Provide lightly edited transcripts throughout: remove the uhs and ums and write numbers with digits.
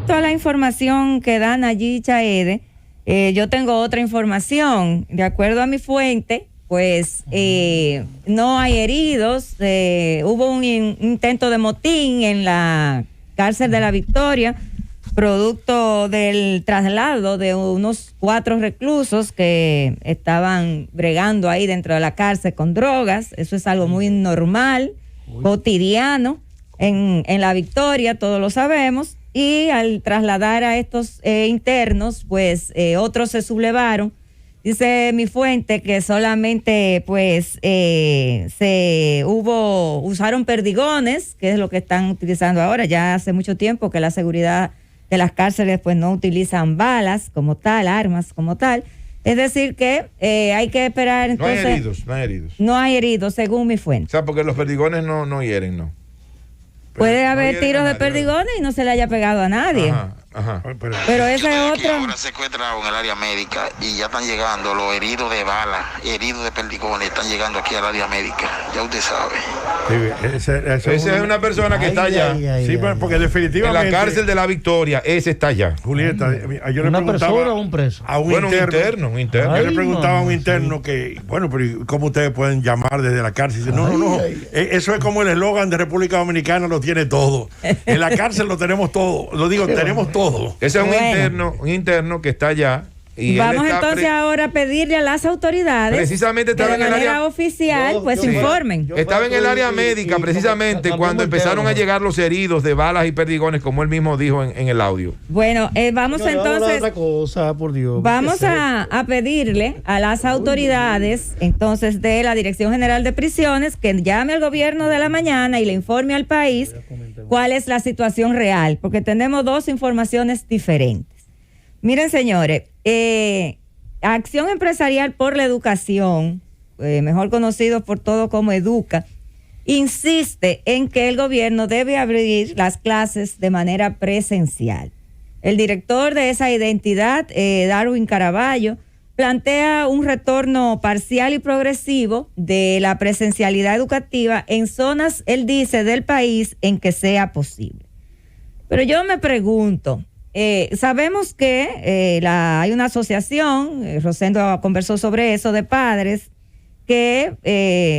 respecto a la información que dan allí, Chaede, yo tengo otra información. De acuerdo a mi fuente, pues no hay heridos. Hubo un intento de motín en la cárcel de La Victoria, producto del traslado de unos 4 reclusos que estaban bregando ahí dentro de la cárcel con drogas. Eso es algo muy normal, cotidiano en La Victoria, todos lo sabemos. Y al trasladar a estos internos, pues otros se sublevaron. Dice mi fuente que solamente pues usaron perdigones, que es lo que están utilizando ahora. Ya hace mucho tiempo que la seguridad de las cárceles pues no utilizan balas como tal, armas como tal. Es decir que hay que esperar entonces. No hay heridos, no hay heridos. No hay heridos, según mi fuente. O sea, porque los perdigones no hieren, ¿no? Puede haber tiros de perdigones y no se le haya pegado a nadie. Ajá. Pero ese es otro. Ahora se encuentra en el área médica y ya están llegando los heridos de bala, heridos de perdigones, están llegando aquí al área médica. Ya usted sabe. Sí, esa es una persona que está allá. Sí, porque definitivamente. En la cárcel de La Victoria, ese está allá. Julieta, yo le ¿Una preguntaba persona o un preso? a un interno. Un interno. Yo le Ay, preguntaba a un no, interno que, bueno, pero ¿cómo ustedes pueden llamar desde la cárcel? Dice, no. Eso es como el eslogan de República Dominicana, lo tiene todo. En la cárcel lo tenemos todo. Lo digo, tenemos todo. Ese es un interno que está allá. Y vamos entonces ahora a pedirle a las autoridades precisamente que de manera oficial pues informen. Estaba en el área médica precisamente cuando empezaron a llegar los heridos de balas y perdigones, como él mismo dijo en el audio. Bueno, vamos entonces otra cosa, por Dios. Vamos a pedirle a las autoridades entonces de la Dirección General de Prisiones que llame al gobierno de la mañana y le informe al país cuál es la situación real, porque tenemos 2 informaciones diferentes. Miren, señores, Acción Empresarial por la Educación, mejor conocido por todo como Educa, insiste en que el gobierno debe abrir las clases de manera presencial. El director de esa entidad, Darwin Caraballo, plantea un retorno parcial y progresivo de la presencialidad educativa en zonas, él dice, del país en que sea posible. Pero yo me pregunto, sabemos que hay una asociación, Rosendo conversó sobre eso, de padres que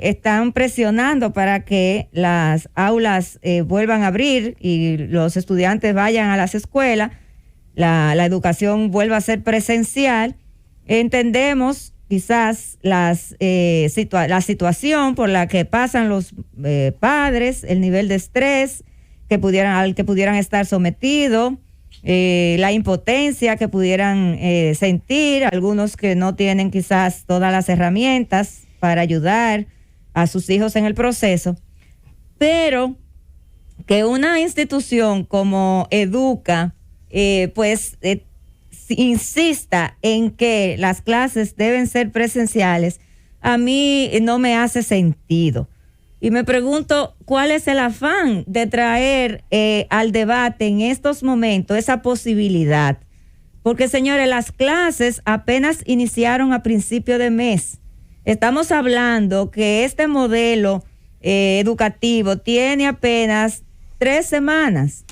están presionando para que las aulas vuelvan a abrir y los estudiantes vayan a las escuelas, la educación vuelva a ser presencial. Entendemos quizás la situación por la que pasan los padres, el nivel de estrés al que pudieran estar sometidos, la impotencia que pudieran sentir, algunos que no tienen quizás todas las herramientas para ayudar a sus hijos en el proceso, pero que una institución como Educa insista en que las clases deben ser presenciales, a mí no me hace sentido. Y me pregunto, ¿cuál es el afán de traer al debate en estos momentos esa posibilidad? Porque, señores, las clases apenas iniciaron a principio de mes. Estamos hablando que este modelo educativo tiene apenas 3 semanas.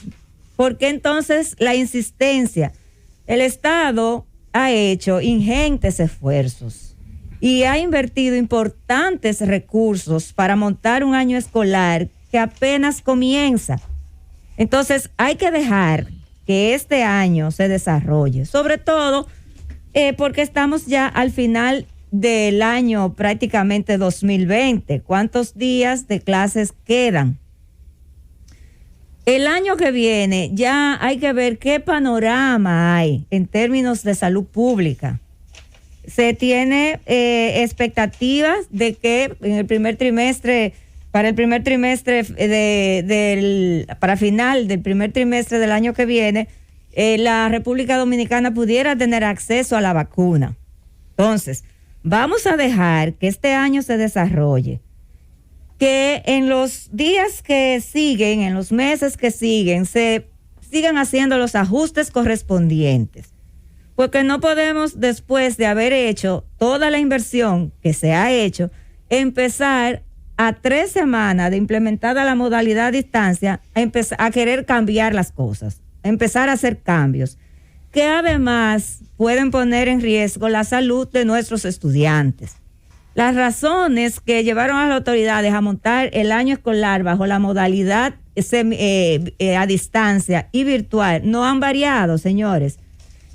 ¿Por qué entonces la insistencia? El Estado ha hecho ingentes esfuerzos y ha invertido importantes recursos para montar un año escolar que apenas comienza. Entonces hay que dejar que este año se desarrolle, sobre todo porque estamos ya al final del año prácticamente 2020. ¿Cuántos días de clases quedan? El año que viene ya hay que ver qué panorama hay en términos de salud pública. Se tiene expectativas de que en el primer trimestre, para final del primer trimestre del año que viene, la República Dominicana pudiera tener acceso a la vacuna. Entonces, vamos a dejar que este año se desarrolle, que en los días que siguen, en los meses que siguen, se sigan haciendo los ajustes correspondientes. Porque no podemos, después de haber hecho toda la inversión que se ha hecho, empezar a 3 semanas de implementada la modalidad a distancia, a querer cambiar las cosas. empezar a hacer cambios que además pueden poner en riesgo la salud de nuestros estudiantes. Las razones que llevaron a las autoridades a montar el año escolar bajo la modalidad a distancia y virtual no han variado, señores.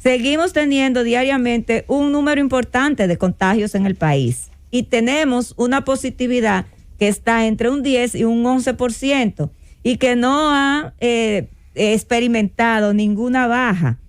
Seguimos teniendo diariamente un número importante de contagios en el país y tenemos una positividad que está entre un 10 y un 11% y que no ha experimentado ninguna baja.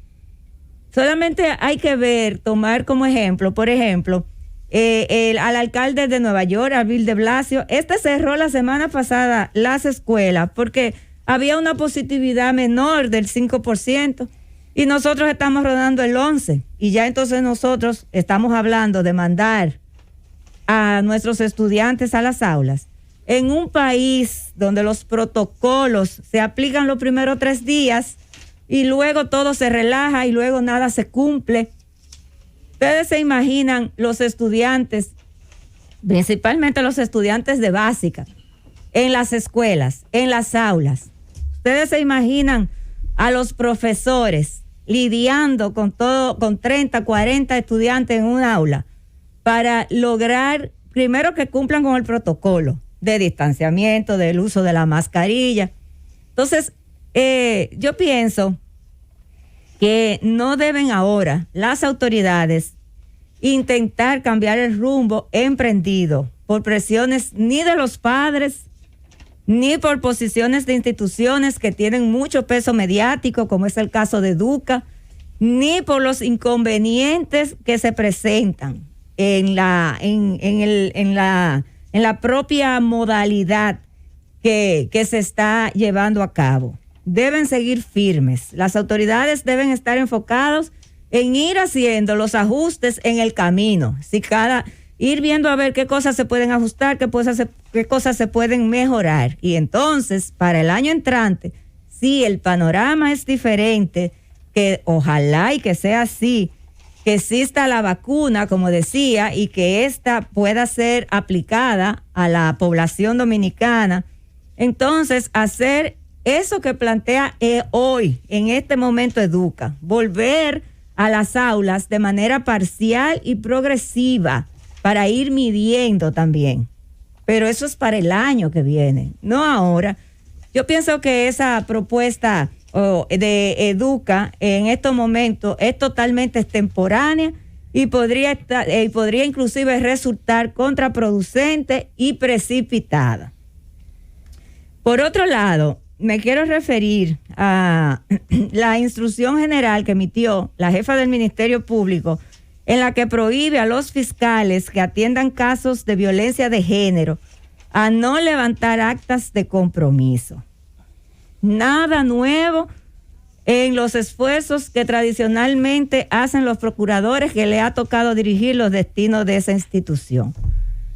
Solamente hay que ver, tomar como ejemplo, por ejemplo, al alcalde de Nueva York, a Bill de Blasio. Cerró la semana pasada las escuelas porque había una positividad menor del 5% y nosotros estamos rodando el 11%. Y ya entonces nosotros estamos hablando de mandar a nuestros estudiantes a las aulas. En un país donde los protocolos se aplican los primeros 3 días y luego todo se relaja y luego nada se cumple. Ustedes se imaginan los estudiantes, principalmente los estudiantes de básica, en las escuelas, en las aulas. Ustedes se imaginan a los profesores lidiando con 30, 40 estudiantes en un aula para lograr, primero, que cumplan con el protocolo de distanciamiento, del uso de la mascarilla. Entonces, yo pienso que no deben ahora las autoridades intentar cambiar el rumbo emprendido por presiones ni de los padres, ni por posiciones de instituciones que tienen mucho peso mediático, como es el caso de Educa, ni por los inconvenientes que se presentan en la propia modalidad que se está llevando a cabo. Deben seguir firmes. Las autoridades deben estar enfocados en ir haciendo los ajustes en el camino. Ir viendo a ver qué cosas se pueden ajustar, qué cosas se pueden mejorar. Y entonces, para el año entrante, si el panorama es diferente, que ojalá y que sea así, que exista la vacuna, como decía, y que ésta pueda ser aplicada a la población dominicana, entonces hacer eso que plantea hoy, en este momento Educa, volver a las aulas de manera parcial y progresiva para ir midiendo también. Pero eso es para el año que viene, no ahora. Yo pienso que esa propuesta de Educa en estos momentos es totalmente extemporánea y podría inclusive resultar contraproducente y precipitada. Por otro lado, me quiero referir a la instrucción general que emitió la jefa del Ministerio Público en la que prohíbe a los fiscales que atiendan casos de violencia de género a no levantar actas de compromiso. Nada nuevo en los esfuerzos que tradicionalmente hacen los procuradores que le ha tocado dirigir los destinos de esa institución.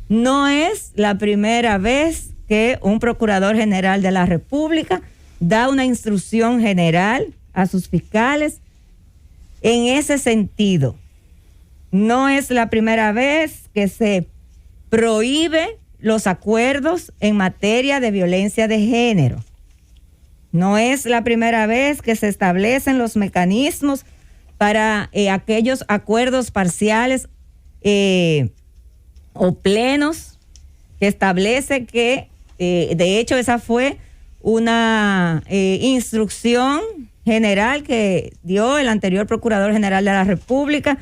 No es la primera vez que un procurador general de la República da una instrucción general a sus fiscales en ese sentido. No es la primera vez que se prohíbe los acuerdos en materia de violencia de género. No es la primera vez que se establecen los mecanismos para aquellos acuerdos parciales o plenos que establece que de hecho, esa fue una instrucción general que dio el anterior Procurador General de la República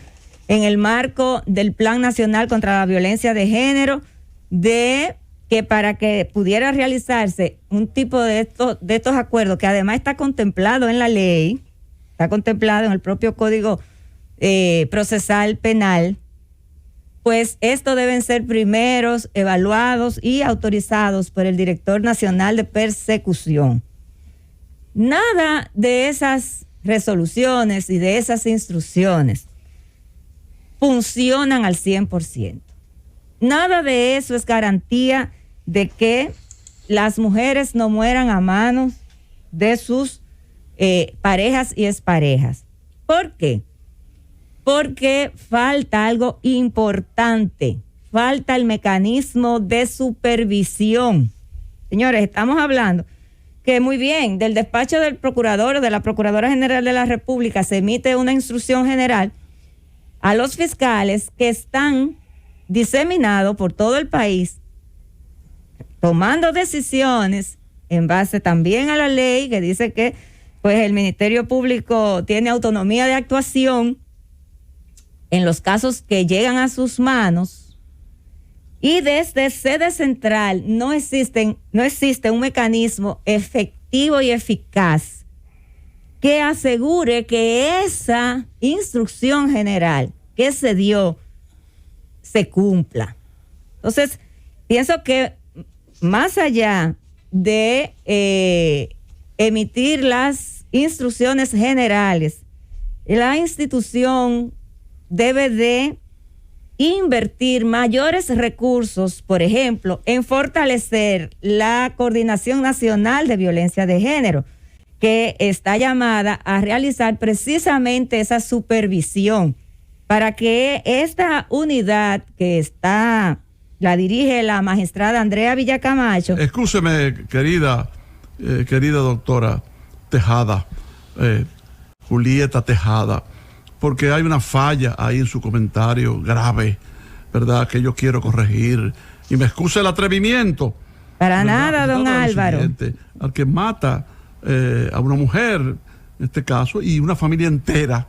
en el marco del Plan Nacional contra la Violencia de Género, de que para que pudiera realizarse un tipo de estos acuerdos, que además está contemplado en la ley, está contemplado en el propio Código Procesal Penal, pues estos deben ser primeros evaluados y autorizados por el Director Nacional de Persecución. Nada de esas resoluciones y de esas instrucciones funcionan al 100%. Nada de eso es garantía de que las mujeres no mueran a manos de sus parejas y exparejas. ¿Por qué? Porque falta algo importante, falta el mecanismo de supervisión. Señores, estamos hablando que muy bien, del despacho del procurador o de la Procuradora General de la República se emite una instrucción general a los fiscales que están diseminados por todo el país, tomando decisiones en base también a la ley que dice que pues el Ministerio Público tiene autonomía de actuación en los casos que llegan a sus manos, y desde sede central no existe un mecanismo efectivo y eficaz que asegure que esa instrucción general que se dio se cumpla. Entonces, pienso que más allá de emitir las instrucciones generales, la institución debe de invertir mayores recursos, por ejemplo, en fortalecer la Coordinación Nacional de Violencia de Género, que está llamada a realizar precisamente esa supervisión para que esta unidad que la dirige la magistrada Andrea Villacamacho. Excúseme, querida doctora Tejada, Julieta Tejada, porque hay una falla ahí en su comentario grave, ¿verdad? Que yo quiero corregir. Y me excuse el atrevimiento. Para nada, don Álvaro. Al que mata a una mujer, en este caso, y una familia entera,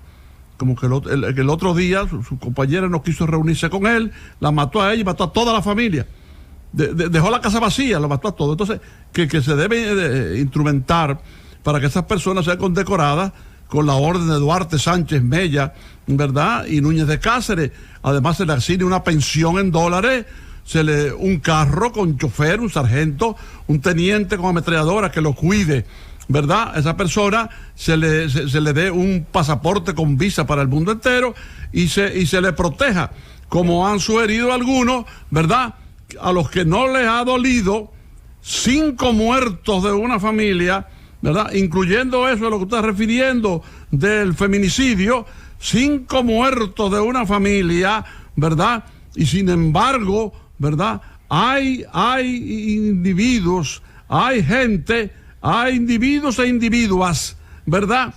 como que el otro día su compañera no quiso reunirse con él, la mató a ella y mató a toda la familia. Dejó la casa vacía, lo mató a todo. Entonces, que se debe instrumentar para que esas personas sean condecoradas con la orden de Duarte Sánchez Mella, ¿verdad? Y Núñez de Cáceres. Además se le asigne una pensión en dólares, un carro con chofer, un sargento, un teniente con ametralladora que lo cuide, ¿verdad? A esa persona se le dé un pasaporte con visa para el mundo entero y se le proteja, como han sugerido algunos, ¿verdad? A los que no les ha dolido 5 muertos de una familia, ¿verdad? Incluyendo eso a lo que usted está refiriendo del feminicidio, 5 muertos de una familia, ¿verdad? Y sin embargo, ¿verdad? Hay individuos, hay gente, hay individuos e individuas, ¿verdad?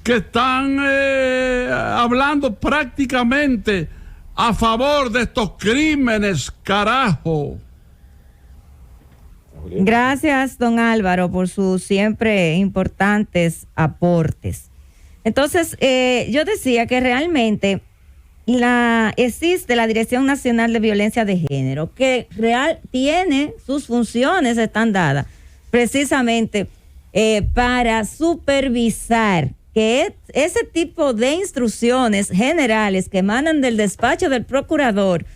Que están hablando prácticamente a favor de estos crímenes, carajo. Gracias, don Álvaro, por sus siempre importantes aportes. Entonces, yo decía que realmente existe la Dirección Nacional de Violencia de Género, que tiene sus funciones, están dadas precisamente para supervisar que ese tipo de instrucciones generales que emanan del despacho del procurador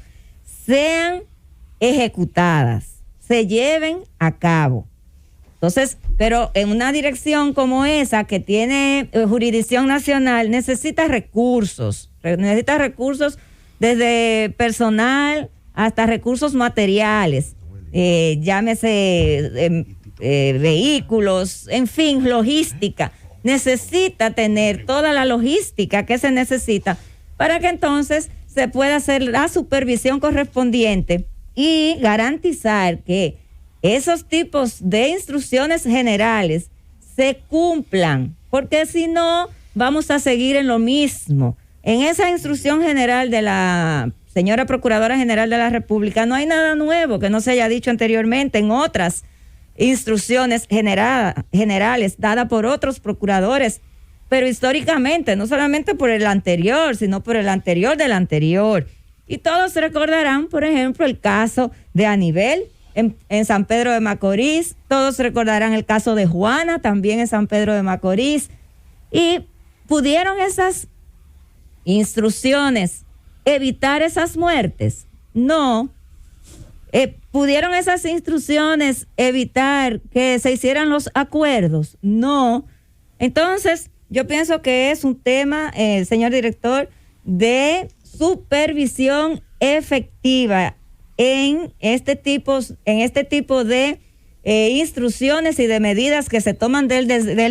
sean ejecutadas, se lleven a cabo. Entonces, pero en una dirección como esa que tiene jurisdicción nacional necesita recursos desde personal hasta recursos materiales, llámese vehículos, en fin, logística. Necesita tener toda la logística que se necesita para que entonces se pueda hacer la supervisión correspondiente y garantizar que esos tipos de instrucciones generales se cumplan, porque si no, vamos a seguir en lo mismo. En esa instrucción general de la señora Procuradora General de la República no hay nada nuevo que no se haya dicho anteriormente en otras instrucciones generales dadas por otros procuradores, pero históricamente, no solamente por el anterior, sino por el anterior del anterior. Y todos recordarán, por ejemplo, el caso de Anibel en San Pedro de Macorís, todos recordarán el caso de Juana, también en San Pedro de Macorís, y pudieron esas instrucciones evitar esas muertes. No. ¿Pudieron esas instrucciones evitar que se hicieran los acuerdos? No. Entonces, yo pienso que es un tema, señor director, de supervisión efectiva en este tipo de instrucciones y de medidas que se toman desde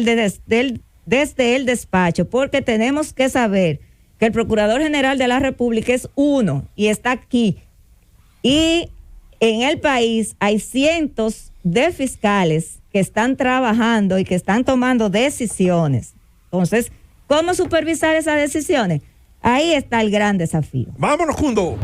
el despacho, porque tenemos que saber que el Procurador General de la República es uno y está aquí. Y en el país hay cientos de fiscales que están trabajando y que están tomando decisiones. Entonces, ¿cómo supervisar esas decisiones? Ahí está el gran desafío. Vámonos, Cundo.